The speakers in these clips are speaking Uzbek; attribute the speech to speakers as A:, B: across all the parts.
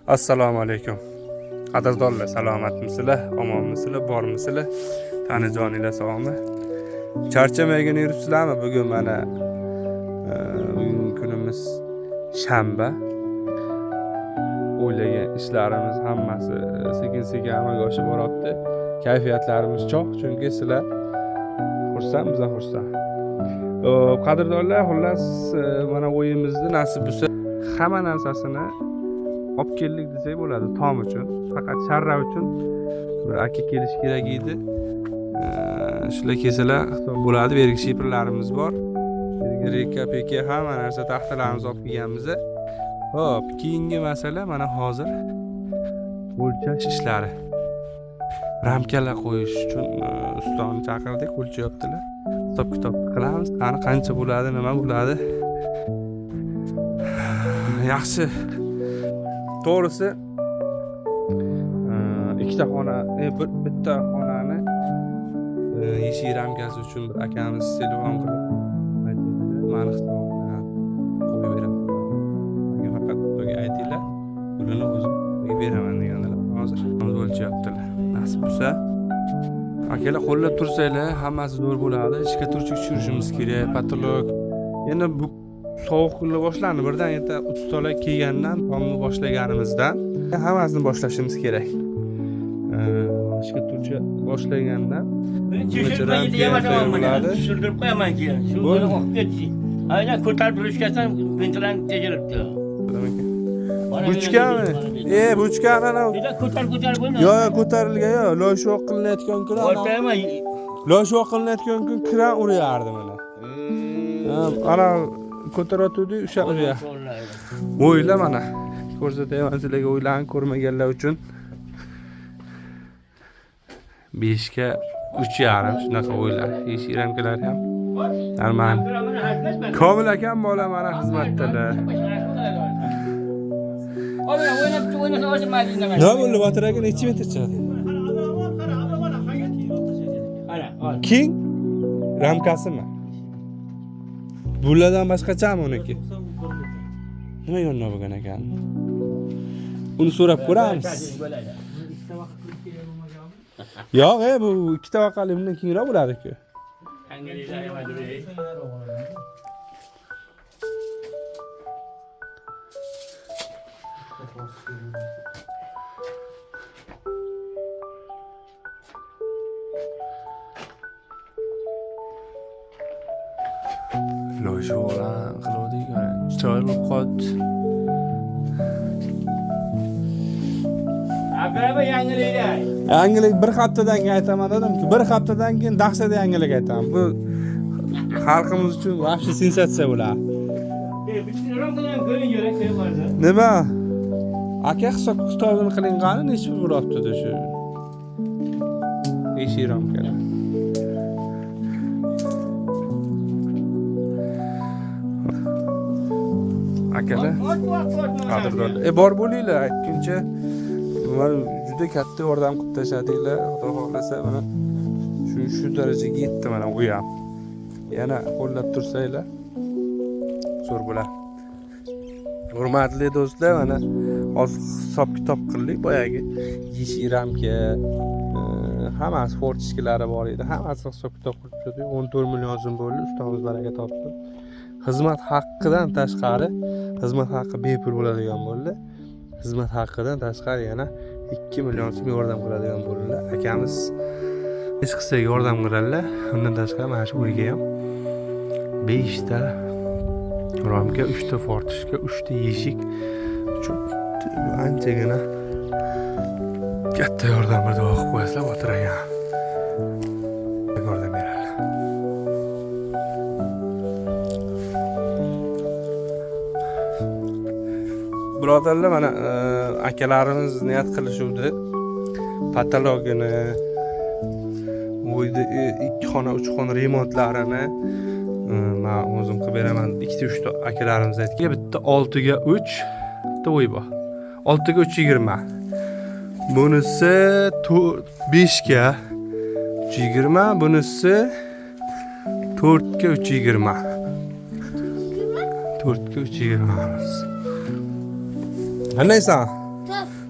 A: Assalomu alaykum. Qadrdonlar, salomatmisizlar? Omonmisizlar? Bormisizlar? Tanijoninglar sog'mi? Charchamaygina yuribsizlarmi? Bugun mana bugun kunimiz shanba. O'ylagan ishlarimiz hammasi sekin-sekin amalga oshib boryapti. Kayfiyatlarimiz cho'q, chunki sizlar xursand, biz ham xursand. Qadrdonlar, xullas mana o'yimizni nasib bo'lsa hamma narsasini olib keldik desak bo'ladi tom uchun. Faqat sharra uchun bir aka kelish kerak edi. Shular kelsalar bo'ladi. Bergi shipirlarimiz bor. Reka peka hamma narsa taxtalarimizni olib kelganmiz. Hop, keyingi masala mana hozir o'lchash ishlari. Ramkalar qo'yish uchun ustani chaqirdik, o'lchyaptilar. Hisob-kitob qilamiz. Qani qancha bo'ladi, nima bo'ladi? Yaxshi. To'g'risi ikkita xona, bitta xonani eshik ramkasi uchun bir akamiz telefon qilib aytdilar, meni hisobimdan qo'yib beraman. Menga faqat bunga aytinglar, pulini o'zim qo'yib beraman deganlar. Hozir o'lchyaptilar. Nasib bo'lsa, akalar qo'llab tursanglar, hammasi zo'r bo'ladi. Ishga turchi tushirishimiz kerak, patolog. Endi bu sovuq kunlar boshlandi. Birdan erta ustalar kelgandan, tomni boshlaganimizdan hammasini boshlashimiz kerak. Ishga turchi boshlagandan
B: tushirib qo'yaman keyin. Shu bilan o'qib ketdi. Aynan ko'tarib turishgasan, ventilan tejiribdi.
A: Buchkami? Buchkami ana.
B: Ko'tarib bo'lmaydi.
A: Yo'q, ko'tarilgan yo'q. Loyshoq qilinayotgan kun.
B: O'rtayman.
A: Loyshoq qilinayotgan kun kiran urardi mana. Ana ko'taratuvdi o'sha uya. O'yla mana. Ko'rsataman sizlarga, o'ylanib ko'rmaganlar uchun. 5 ga 3,5 shunaqa o'ylar. Eshik ramkalari ham normal. Komil akam bola mana xizmatdalar. Nima bo'ldi, Botir aka necha metr chiqadi? King ramkasimi? Bulardan boshqachami uniki? Nima yo'lni bo'lgan ekan? Uni so'rab ko'ramiz. Yo'q, bu ikkita vaqali bundan kengroq bo'ladi-ku. Loyshoqlar qiluvdik, chiroyli qoldi. Yangilik bir haftadan keyin aytaman dedim-ku, bir haftadan keyin dahshatli yangilik aytaman. Bu xalqimiz uchun vahshiy sensatsiya bo'ladi. Nima? Aka hisob-kitobini qiling qani, necha pul bo'lyapti shu? Eshik ramkalar. Akalar, qadrdonlar. Bor bo'linglar, aytguncha mana juda katta yordam qilib tashladinglar. Xudo xolasa mana shu darajaga yetdi mana u ham. Yana qo'llab tursanglar zo'r bo'ladi. Hurmatli do'stlar, mana hozir hisob-kitob qildik. Boyagi eshik ramka, hammasi fortishkalari bor edi. Hammasi hisob-kitob qilib turdik. 14 million so'm bo'ldi. Ustamiz baraka topdi. Xizmat haqqidan tashqari, xizmat haqqi bepul bo'ladigan bo'ldi. Xizmat haqqidan tashqari yana 2 million so'm yordam qiladigan bo'ldilar. Akamiz hech qilsa yordam qiladilar. Undan tashqari mana shu uyga ham 5 ta ramka, 3 ta fortishka, 3 ta eshik uchun anchagina katta yordam berdi. O'qib qo'yasizlar, o'tiragan. Yordam beradi. Birodarlar, mana akalarimiz niyat qilishuvdi. Patologini, uyda 2 xona, 3 xona remontlarini men o'zim qilib beraman. 2-3 ta akalarimiz aytgan. Bitta 6 ga 3 ta uy bor. 6 ga 3,20. Bunisi 5 ga 3,20, bunisi 4 ga 3,20. 4 ga 3,20. Qandaysan?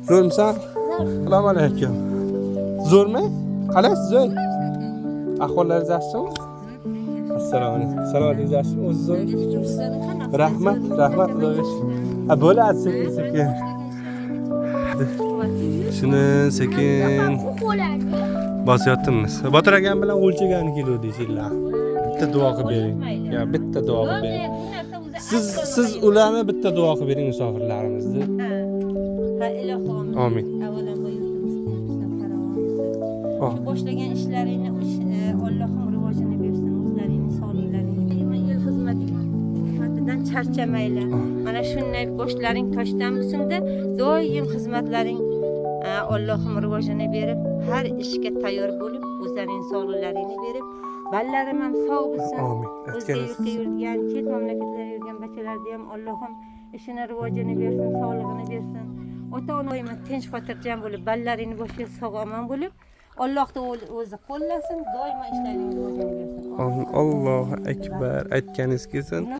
A: Zo'rmisan? Assalomu alaykum. Zo'rmi? Qalaysiz, zo'r? Ahvollaringiz yaxshimi? Assalomu alaykum. Salomatingiz yaxshimi? O'zi zo'r? Rahmat, xudoga shukr. Ha, bo'ladi sekin. Shuni sekin bosyapmiz. Botir akam bilan o'lchagani kilo deysizlar. Bitta duo qilib bering. Ya, bitta duo qilib bering. Siz ularni bitta duo qilib bering musofirlarimizni.
C: Ha, ilohim.
A: Amin.
C: Avvalambor yurtimizda farovon. Boshlagan ishlaringni Allohim rivojini bersin, o'zlaringni sog'liklaringni. El xizmatidan charchamaylar. Mana shunday boshlaring toshdan bo'lsin-da, doim xizmatlaring Allohim rivojini berib, har ishga tayyor bo'lib, o'zlaring sog'liklaringni berib, ballarim ham sog' bo'lsin.
A: Amin.
C: O'zga yurtga yurgan, chet mamlakatlarga yurgan bachchalarga ham Allohim ishini rivojini bersin, sog'lig'ini bersin. Ota-onam tinch xotirjam bo'lib, ballaringni boshiga sog'-omon bo'lib, Allohni o'zi qo'llasin, doimo ishlaringni rivojini bersin.
A: Allohu akbar. Aytganingiz kelsin.